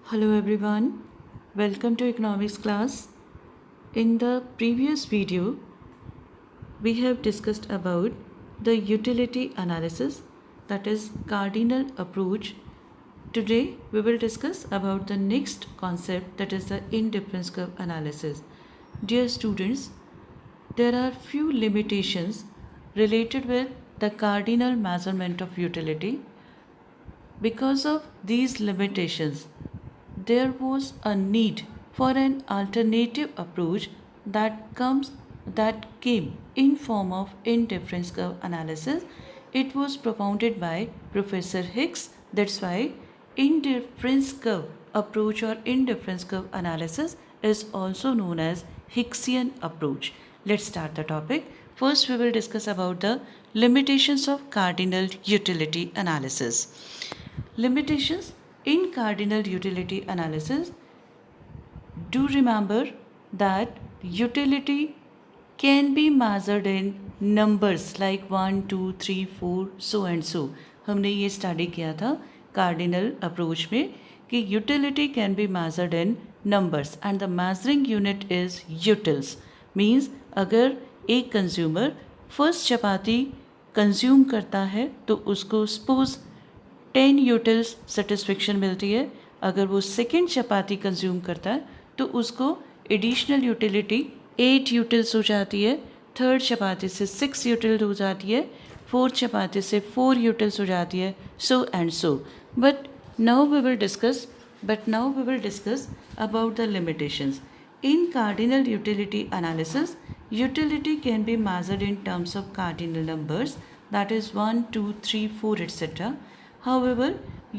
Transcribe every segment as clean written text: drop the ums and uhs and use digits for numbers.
Hello everyone, welcome to economics class. In the previous video, we have discussed about the utility analysis, that is cardinal approach. Today we will discuss about the next concept, that is the indifference curve analysis. Dear students, there are few limitations related with the cardinal measurement of utility. Because of these limitations, there was a need for an alternative approach that came in form of indifference curve analysis. It was propounded by Professor Hicks. That's why indifference curve approach or indifference curve analysis is also known as Hicksian approach. Let's start the topic. First, we will discuss about the limitations of cardinal utility analysis. Limitations in cardinal utility analysis. Do remember that utility can be measured in numbers like 1, 2, 3, 4, so and so. हमने ये study किया था cardinal approach में कि utility can be measured in numbers and the measuring unit is utils. Means अगर एक consumer first चपाती consume करता है तो उसको सपोज 10 यूटिल्स सेटिस्फेक्शन मिलती है. अगर वो सेकेंड चपाती कंज्यूम करता है तो उसको एडिशनल यूटिलिटी 8 यूटिल्स हो जाती है. थर्ड चपाती से 6 यूटिल हो जाती है. फोर्थ चपाती से 4 यूटिल्स हो जाती है. So and so. But now we will discuss about the limitations. In cardinal utility analysis, utility can be measured in terms of cardinal numbers, that is 1, 2, 3, 4, etc. However,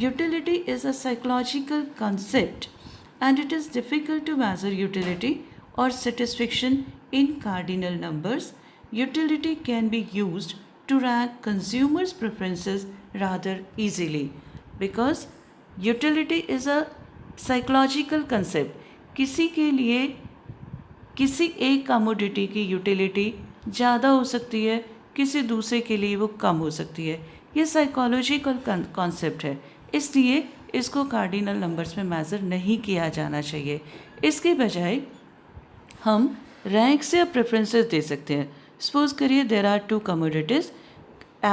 utility is a psychological concept and it is difficult to measure utility or satisfaction in cardinal numbers. Utility can be used to rank consumers' preferences rather easily because utility is a psychological concept. किसी के लिए किसी एक commodity की utility ज़्यादा हो सकती है, किसी दूसरे के लिए वो कम हो सकती है. ये साइकोलॉजिकल कॉन्सेप्ट है, इसलिए इसको कार्डिनल नंबर्स में मेज़र नहीं किया जाना चाहिए. इसके बजाय हम रैंक से प्रेफरेंसेस दे सकते हैं. सपोज करिए there are 2 commodities,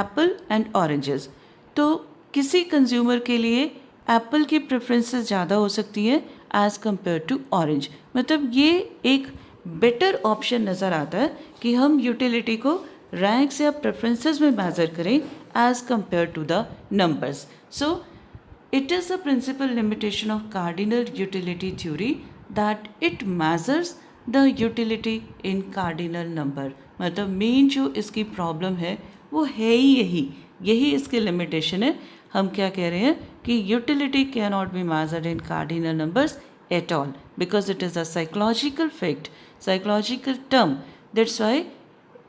apple and oranges. तो किसी कंज्यूमर के लिए एप्पल की प्रेफरेंसेस ज़्यादा हो सकती है एज़ कम्पेयर टू ऑरेंज. मतलब ये एक बेटर ऑप्शन नज़र आता है कि हम यूटिलिटी को रैंक्स या प्रेफरेंसेस में मेज़र करें as compare to the numbers. So it is the principle limitation of cardinal utility theory that it measures the utility in cardinal number. मतलब मेन जो इसकी प्रॉब्लम है वो है ही यही इसकी लिमिटेशन है. हम क्या कह रहे हैं कि utility can not be measured in cardinal numbers at all because it is a psychological fact, psychological term. That's why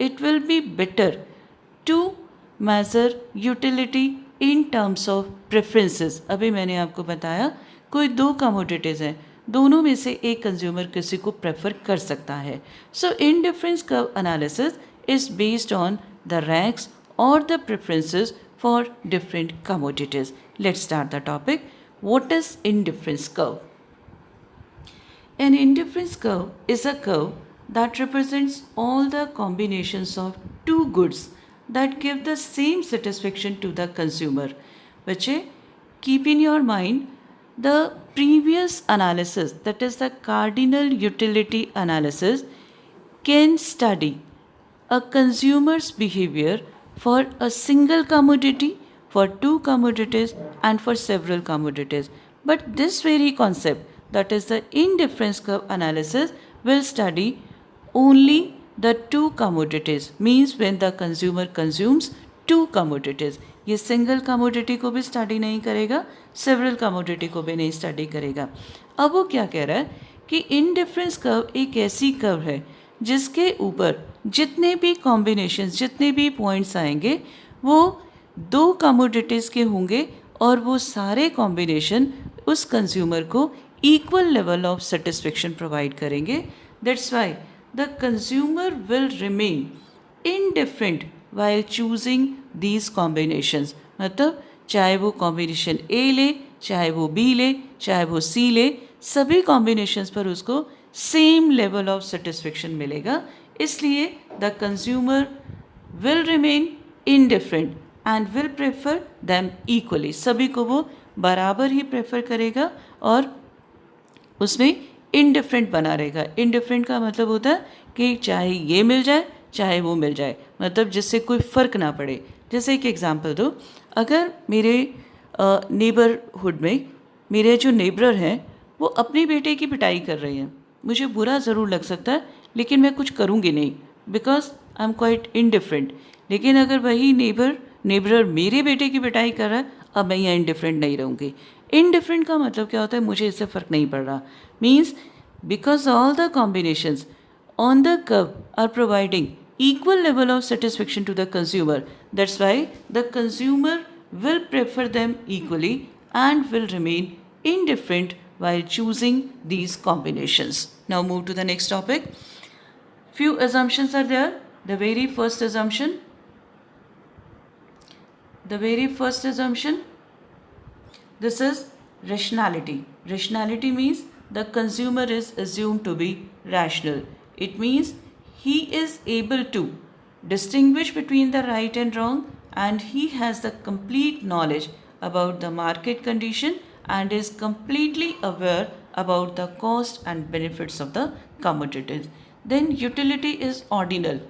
it will be better to measure utility in terms of preferences. अभी मैंने आपको बताया कोई 2 commodities हैं, दोनों में से एक कंज्यूमर किसी को प्रेफर कर सकता है. So indifference curve analysis is based on the ranks or the preferences for different commodities. Let's start the topic. What is indifference curve? An indifference curve is a curve that represents all the combinations of 2 goods that give the same satisfaction to the consumer. बच्चे keep in your mind the previous analysis, that is the cardinal utility analysis, can study a consumer's behavior for a single commodity, for 2 commodities and for several commodities. But this very concept, that is the indifference curve analysis, will study only the 2 commodities. Means when the consumer consumes 2 commodities. ये single commodity को भी study नहीं करेगा, several commodity को भी नहीं study करेगा. अब वो क्या कह रहा है कि इंडिफरेंस कर्व एक ऐसी कर्व है जिसके ऊपर जितने भी कॉम्बिनेशंस, जितने भी पॉइंट्स आएंगे वो 2 कमोडिटीज़ के होंगे और वो सारे कॉम्बिनेशन उस कंज्यूमर को equal level of satisfaction provide करेंगे. That's why the consumer will remain indifferent while choosing these combinations. मतलब चाहे वो कॉम्बिनेशन ए ले, चाहे वो बी ले, चाहे वो सी ले, सभी कॉम्बिनेशंस पर उसको सेम लेवल ऑफ सेटिस्फेक्शन मिलेगा. इसलिए the consumer will remain indifferent and will prefer them equally. सभी को वो बराबर ही प्रेफर करेगा और उसमें इनडिफरेंट बना रहेगा. इनडिफरेंट का मतलब होता है कि चाहे ये मिल जाए चाहे वो मिल जाए, मतलब जिससे कोई फ़र्क ना पड़े. जैसे एक एग्जांपल दो, अगर मेरे नेबरहुड में मेरे जो नेबर हैं वो अपने बेटे की पिटाई कर रहे हैं, मुझे बुरा ज़रूर लग सकता है लेकिन मैं कुछ करूँगी नहीं, because I am quite indifferent. लेकिन अगर वही नेबर मेरे बेटे की पिटाई कर रहा है, अब मैं यहाँ इनडिफरेंट नहीं रहूँगी. इनडिफरेंट का मतलब क्या होता है, मुझे इससे फ़र्क नहीं पड़ रहा. Means because all the combinations on the curve are providing equal level of satisfaction to the consumer. That's why the consumer will prefer them equally and will remain indifferent while choosing these combinations. Now move to the next topic. Few assumptions are there. The very first assumption, this is rationality. Rationality means the consumer is assumed to be rational. It means he is able to distinguish between the right and wrong, and he has the complete knowledge about the market condition and is completely aware about the cost and benefits of the commodities. Then utility is ordinal.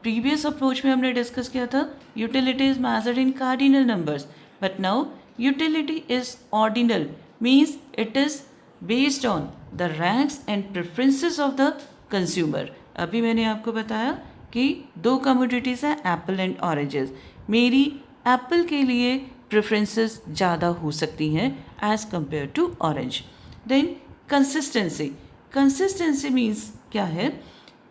Previous approach में हमने discuss किया था utility is measured in cardinal numbers, but now utility is ordinal, means it is based on the ranks and preferences of the consumer. अभी मैंने आपको बताया कि दो कमोडिटीज़ हैं, एप्पल एंड ऑरेंजेस. मेरी एप्पल के लिए प्रेफरेंसेस ज़्यादा हो सकती हैं as compare to orange. Then consistency means क्या है,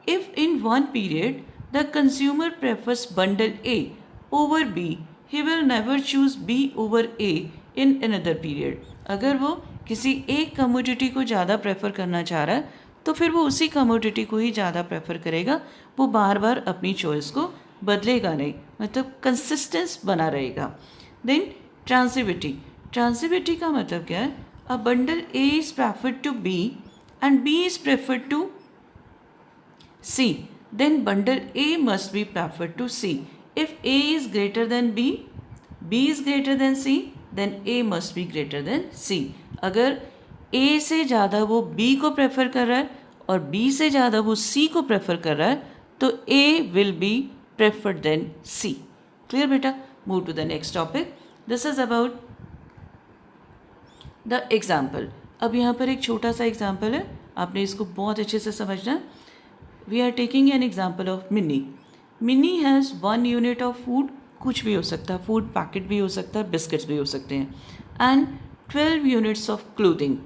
if in one period the consumer prefers bundle A over B, he will never choose B over A in another period. अगर वो किसी एक कमोडिटी को ज़्यादा प्रेफर करना चाह रहा है तो फिर वो उसी कमोडिटी को ही ज़्यादा प्रेफर करेगा, वो बार बार अपनी चॉइस को बदलेगा नहीं, मतलब कंसिस्टेंस बना रहेगा. देन ट्रांसिविटी का मतलब क्या है, a bundle A is preferred to B and B is preferred to C, then bundle A must be preferred to C. If A is greater than B, B is greater than C, then A must be greater than C. अगर A से ज़्यादा वो B को prefer कर रहा है और B से ज़्यादा वो C को प्रेफर कर रहा है तो A will be preferred than C. Clear बेटा? Move to the next topic. This is about the example. अब यहाँ पर एक छोटा सा एग्जाम्पल है, आपने इसको बहुत अच्छे से समझना है. We are taking an example of Minnie. Minnie has 1 unit of food, कुछ भी हो सकता है, फूड पैकेट भी हो सकता है, बिस्किट्स भी हो सकते हैं, and 12 units of clothing.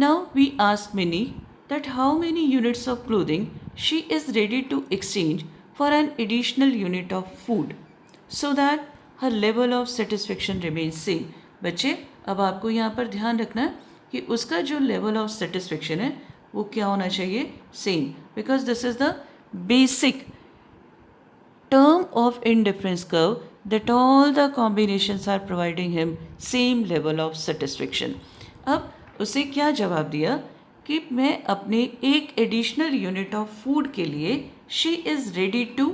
Now we ask Minnie that how many units of clothing she is ready to exchange for an additional unit of food so that her level of satisfaction remains same. बच्चे अब आपको यहाँ पर ध्यान रखना है कि उसका जो लेवल ऑफ सेटिस्फेक्शन है वो क्या होना चाहिए, same, because this is the basic term of indifference curve that all the combinations are providing him same level of satisfaction. अब उसे क्या जवाब दिया कि मैं अपने एक एडिशनल यूनिट ऑफ फूड के लिए she is ready to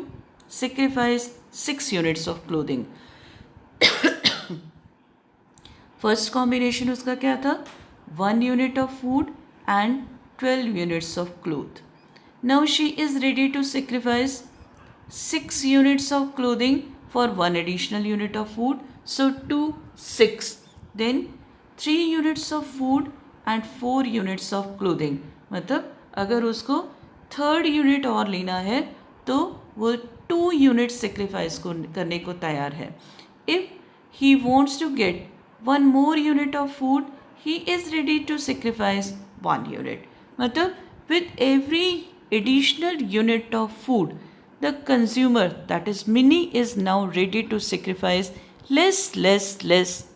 sacrifice 6 units of clothing. First combination उसका क्या था, 1 unit of food and 12 units of cloth. Now she is ready to sacrifice 6 units of clothing for 1 additional unit of food. So 2, 6. Then 3 units of food and 4 units of clothing. मतलब अगर उसको third unit और लेना है तो वो 2 units sacrifice को करने को तैयार है. If he wants to get 1 more unit of food, he is ready to sacrifice 1 unit. मतलब with every additional unit of food, the consumer, that is Minnie, is now ready to sacrifice less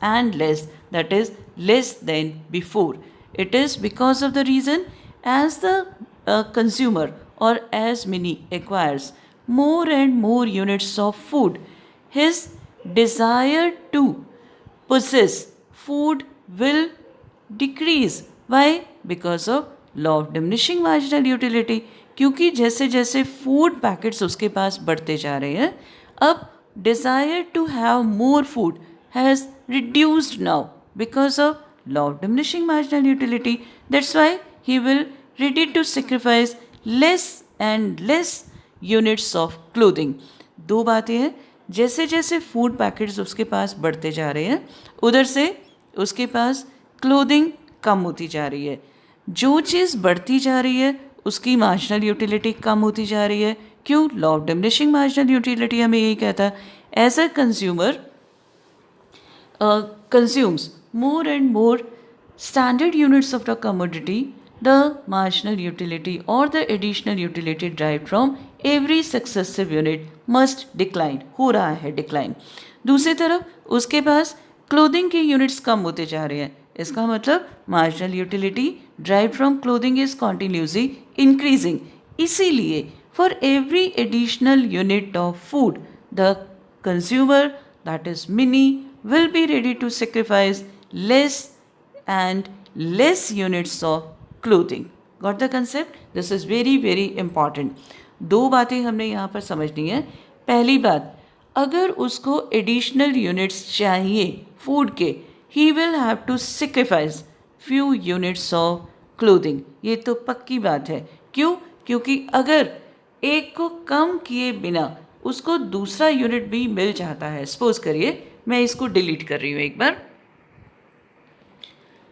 and less, that is less than before. It is because of the reason as the consumer or as Minnie acquires more and more units of food, his desire to possess food will decrease. Why? Because of law of diminishing marginal utility. क्योंकि जैसे जैसे food packets उसके पास बढ़ते जा रहे हैं, अब desire to have more food has reduced now because of law of diminishing marginal utility. That's why he will ready to sacrifice less and less units of clothing. दो बातें हैं, जैसे जैसे फूड पैकेट्स उसके पास बढ़ते जा रहे हैं, उधर से उसके पास क्लोथिंग कम होती जा रही है. जो चीज़ बढ़ती जा रही है उसकी मार्जिनल यूटिलिटी कम होती जा रही है. क्यों? Law of diminishing marginal utility हमें यही कहता है. As a consumer consumes more and more standard units of the commodity, the marginal utility or the additional utility derived from every successive unit must decline. हो रहा है decline. दूसरी तरफ उसके पास क्लोथिंग के यूनिट्स कम होते जा रहे हैं. इसका मतलब marginal utility derived from clothing is continuously increasing. इसीलिए for every additional unit of food, the consumer, that is mini, will be ready to sacrifice less and less units of clothing. Got the concept? This is very very important. दो बातें हमने यहाँ पर समझनी है. पहली बात, अगर उसको एडिशनल यूनिट्स चाहिए फूड के, he will have to sacrifice few units of clothing. ये तो पक्की बात है. क्यों? क्योंकि अगर एक को कम किए बिना उसको दूसरा यूनिट भी मिल जाता है. सपोज करिए मैं इसको डिलीट कर रही हूँ एक बार.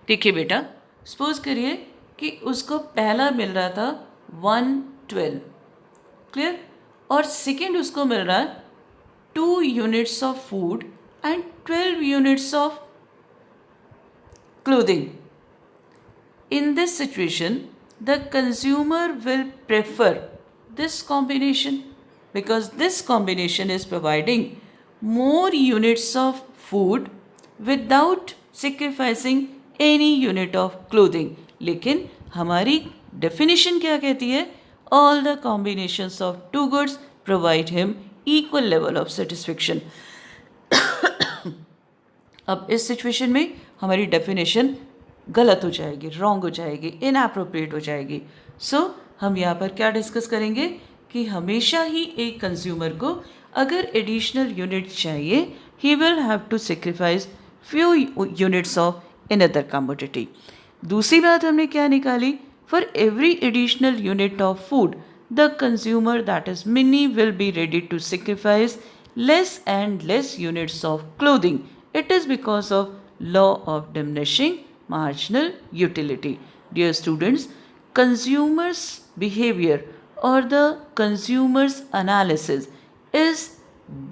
देखिए बेटा, सपोज करिए कि उसको पहला मिल रहा था 112, क्लियर, और सेकेंड उसको मिल रहा है 2 units of food and 12 units of clothing. In this situation, the consumer will prefer this combination because this combination is providing more units of food without sacrificing any unit of clothing. लेकिन हमारी definition क्या कहती है? All the combinations of two goods provide him equal level of satisfaction. अब इस situation में हमारी definition गलत हो जाएगी, रॉन्ग हो जाएगी, इनएप्रोप्रिएट हो जाएगी. सो हम यहाँ पर क्या डिस्कस करेंगे कि हमेशा ही एक कंज्यूमर को अगर एडिशनल यूनिट चाहिए, he will have to sacrifice few units of another commodity. दूसरी बात हमने क्या निकाली? For every additional unit of food the consumer, that is Mini, will be ready to sacrifice less and less units of clothing. It is because of law of diminishing marginal utility. Dear students, consumers' behavior or the consumer's analysis is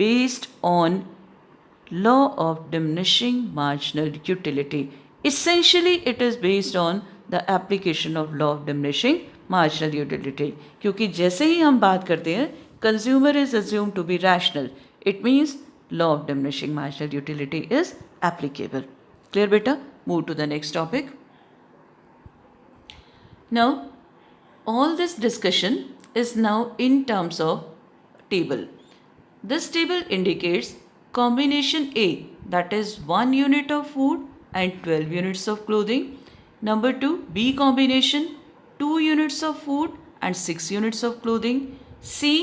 based on law of diminishing marginal utility. Essentially, it is based on the application of law of diminishing marginal utility. क्योंकि जैसे ही हम बात करते हैं, consumer is assumed to be rational. It means law of diminishing marginal utility is applicable. Clear beta? Move to the next topic. Now, all this discussion is now in terms of table. This table indicates combination A, that is 1 unit of food and 12 units of clothing. Number 2, B combination, 2 units of food and 6 units of clothing. C,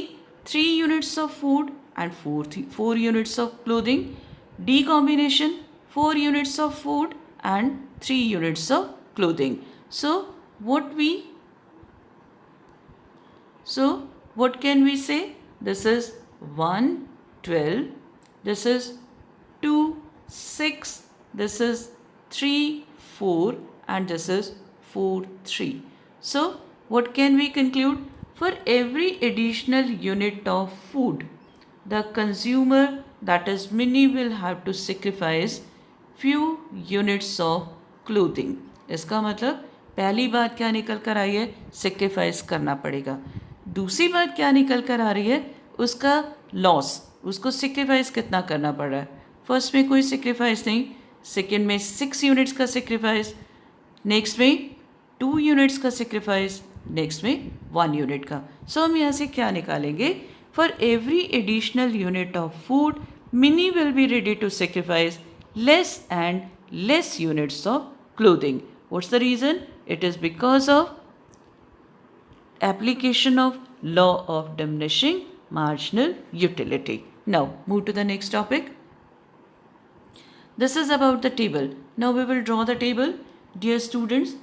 3 units of food and 4 units of clothing. D combination, 4 units of food and 3 units of clothing. So what can we say? This is 1, 12, this is 2, 6, this is 3, 4 and this is 4, 3. So what can we conclude? For every additional unit of food, the consumer, that is mini, will have to sacrifice few units of clothing. इसका मतलब पहली बात क्या निकल कर आई है? Sacrifice करना पड़ेगा. दूसरी बात क्या निकल कर आ रही है? उसका लॉस, उसको सेक्रीफाइस कितना करना पड़ रहा है. फर्स्ट में कोई सेक्रीफाइस नहीं, सेकेंड में 6 यूनिट्स का सेक्रीफाइस, नेक्स्ट में 2 यूनिट्स का सेक्रीफाइस, नेक्स्ट में 1 यूनिट का. सो हम यहाँ से क्या निकालेंगे? For every additional unit of food, Mini will be ready to sacrifice less and less units of clothing. What's the reason? It is because of application of law of diminishing marginal utility. Now move to the next topic. This is about the table. Now we will draw the table. Dear students,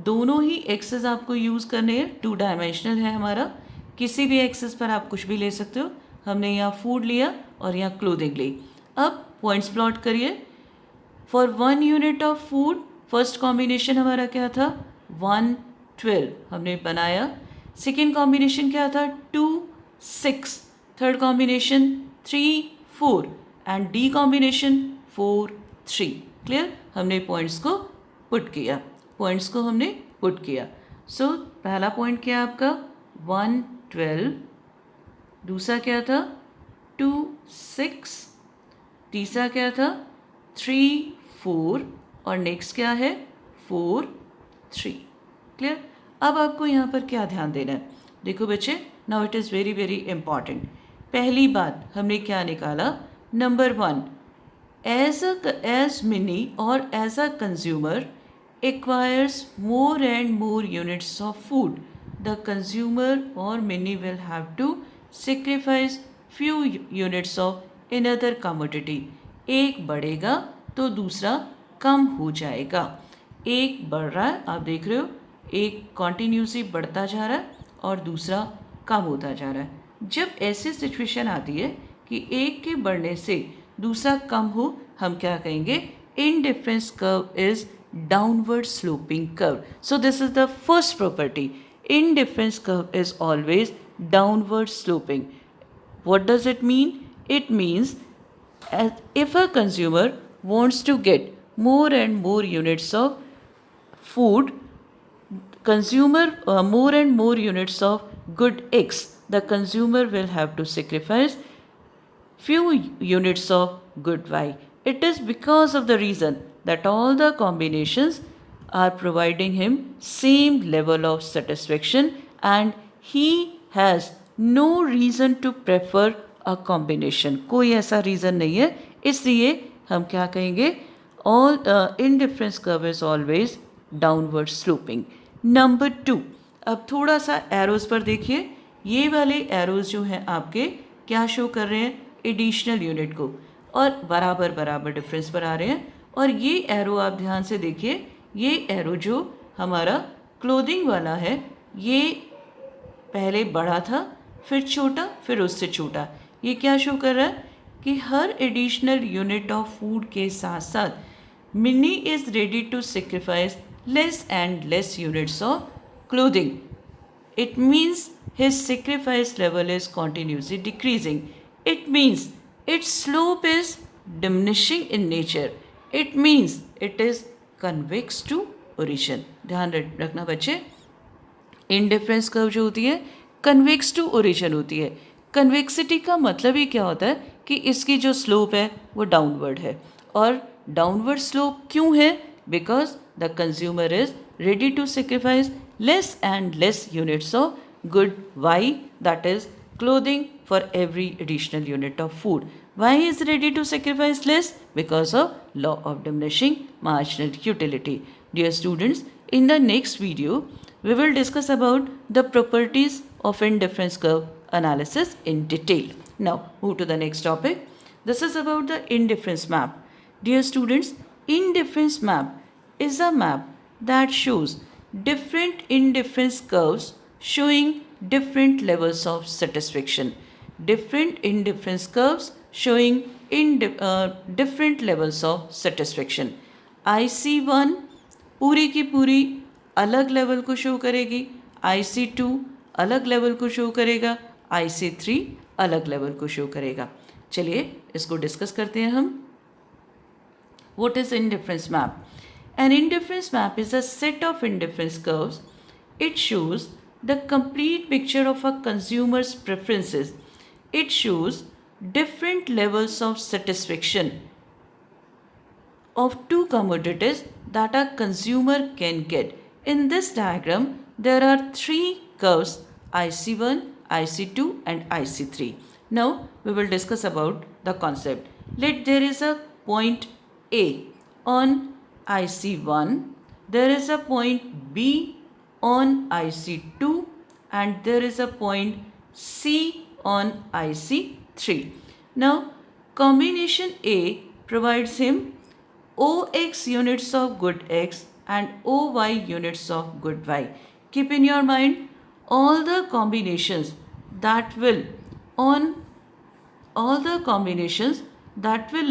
दोनों ही access आपको use करने हैं. 2 dimensional है हमारा. किसी भी access पर आप कुछ भी ले सकते हो. हमने यहाँ फूड लिया और यहाँ क्लोथिंग ली. अब पॉइंट्स प्लॉट करिए. For 1 unit of food first combination हमारा क्या था? 1 12 हमने बनाया. सेकेंड कॉम्बिनेशन क्या था? 2 6. Third combination 3 4 and D combination 4 3. Clear? हमने पॉइंट्स को पुट किया. सो पहला पॉइंट क्या आपका? 1 12. दूसरा क्या था? 2 6. तीसरा क्या था? 3 4 और नेक्स्ट क्या है? 4 3. क्लियर? अब आपको यहाँ पर क्या ध्यान देना है? देखो बच्चे, now it is very very important. पहली बात हमने क्या निकाला? Number 1, as Minnie or as a consumer acquires more and more units of food, the consumer or Minnie will have to sacrifice few units of another commodity. एक बढ़ेगा तो दूसरा कम हो जाएगा. एक बढ़ रहा है, आप देख रहे हो, एक कॉन्टीन्यूसली बढ़ता जा रहा है और दूसरा कम होता जा रहा है. जब ऐसी सिचुएशन आती है कि एक के बढ़ने से दूसरा कम हो, हम क्या कहेंगे? Indifference curve is downward sloping curve. So this is the first property. Indifference curve is always downward sloping. What does it mean? It means if a consumer wants to get more and more units of food, more and more units of good X, the consumer will have to sacrifice few units of good Y. It is because of the reason that all the combinations are providing him same level of satisfaction and he has no reason to prefer a combination. कोई ऐसा reason नहीं है, इसलिए हम क्या कहेंगे? All indifference curve is always downward sloping. Number 2, अब थोड़ा सा एरोज पर देखिए. ये वाले एरोज जो हैं आपके क्या शो कर रहे हैं? एडिशनल यूनिट को, और बराबर बराबर डिफरेंस पर आ रहे हैं. और ये एरो आप ध्यान से देखिए. ये एरो जो हमारा क्लोथिंग वाला है, ये पहले बड़ा था, फिर छोटा, फिर उससे छोटा. ये क्या शो कर रहा है? कि हर एडिशनल यूनिट ऑफ फूड के साथ साथ Mini is ready to sacrifice less and less units of clothing. It means his sacrifice level is continuously decreasing. It means its slope is diminishing in nature. It means it is convex to origin. ध्यान रखना बच्चे, indifference curve जो होती है convex to origin होती है. Convexity का मतलब ही क्या होता है? कि इसकी जो स्लोप है वो डाउनवर्ड है. और डाउनवर्ड स्लोप क्यों है? Because the consumer is ready to sacrifice less and less units of good Y, that is clothing, for every additional unit of food. Why is ready to sacrifice less? Because of law of diminishing marginal utility. Dear students, in the next video we will discuss about the properties of indifference curve analysis in detail. Now move to the next topic. This is about the indifference map. Dear students, indifference map is a map that shows different indifference curves showing different levels of satisfaction. Different indifference curves showing different levels of satisfaction. IC1 पूरी की पूरी अलग level को show करेगी, IC2 अलग level को show करेगा, IC3 अलग लेवल को शो करेगा. चलिए इसको डिस्कस करते हैं हम. What is indifference map? An indifference map is a set of indifference curves. It shows the complete picture of a consumer's preferences. It shows different levels of satisfaction of two commodities that a consumer can get. In this diagram, there are three curves: IC1, IC2 and IC3. Now we will discuss about the concept. Let there is a point A. on IC1, there is a point B on IC2, and there is a point C on IC3. Now, combination A provides him OX units of good X and OY units of good Y. Keep in your mind all the combinations that will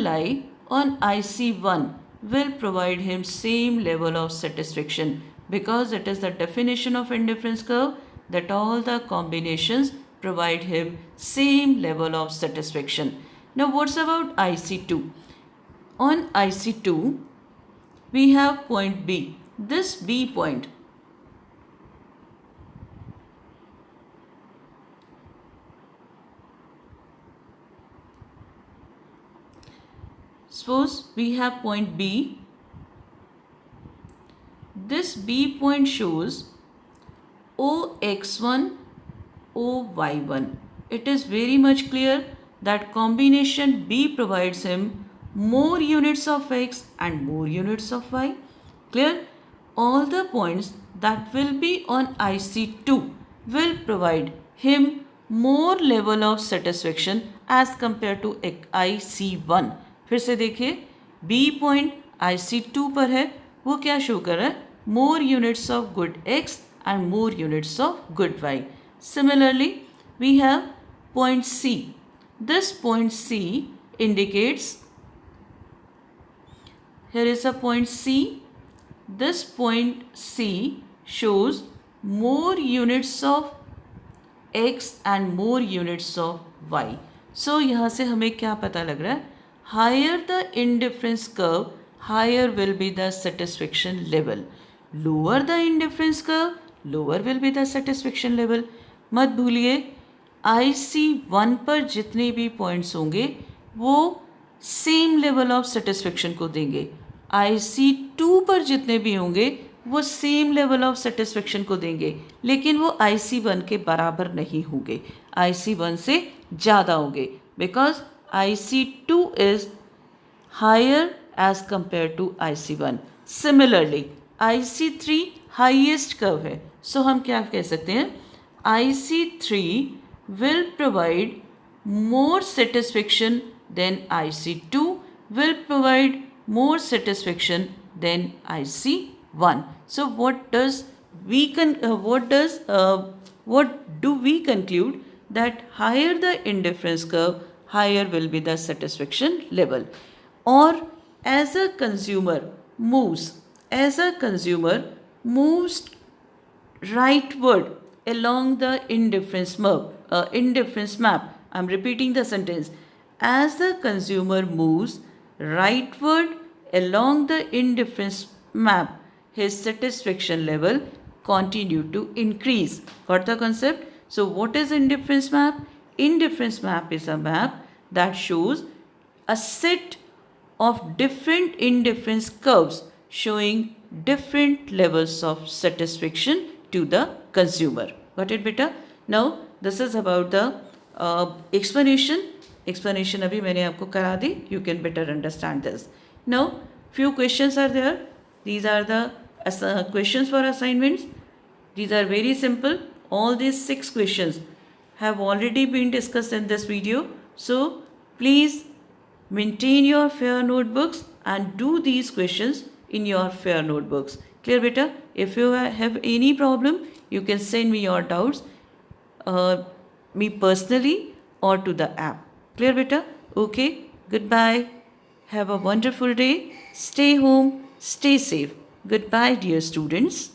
lie on IC1 will provide him same level of satisfaction, because it is the definition of indifference curve that all the combinations provide him same level of satisfaction. Now what's about IC2? On IC2 we have point B. This B point, suppose we have point B. This B point shows OX1, OY1. It is very much clear that combination B provides him more units of X and more units of Y. Clear? All the points that will be on IC2 will provide him more level of satisfaction as compared to IC1. फिर से देखिए, B point IC2 पर है, वो क्या show कर रहा है? More units of good X and more units of good Y. Similarly, we have point C. This point C indicates, here is a point C. This point C shows more units of X and more units of Y. So यहाँ से हमें क्या पता लग रहा है? Higher the indifference curve, higher will be the satisfaction level. Lower the indifference curve, lower will be the satisfaction level. मत भूलिए, IC1 पर जितने भी पॉइंट्स होंगे वो सेम लेवल ऑफ सेटिस्फेक्शन को देंगे. IC2 पर जितने भी होंगे वो सेम लेवल ऑफ सेटिस्फेक्शन को देंगे, लेकिन वो IC1 के बराबर नहीं होंगे, IC1 से ज़्यादा होंगे, because IC2 is higher as compared to IC1. Similarly, IC3 highest curve है, so हम क्या कह सकते हैं? IC3 will provide more satisfaction than IC2 will provide more satisfaction than IC1. So what do we conclude? That higher the indifference curve, higher will be the satisfaction level. Or as a consumer moves rightward along the indifference map. I'm repeating the sentence. As the consumer moves rightward along the indifference map, his satisfaction level continue to increase. Got the concept? So what is indifference map? Indifference map is a map that shows a set of different indifference curves showing different levels of satisfaction to the consumer. Got it, beta? Now this is about the explanation. Explanation abhi maine aapko kara di. You can better understand this. Now few questions are there. These are the questions for assignments. These are very simple. All these 6 questions have already been discussed in this video. So please maintain your fair notebooks and do these questions in your fair notebooks. Clear, beta? If you have any problem, you can send me your doubts, me personally or to the app. Clear, beta? Okay. Goodbye. Have a wonderful day. Stay home. Stay safe. Goodbye, dear students.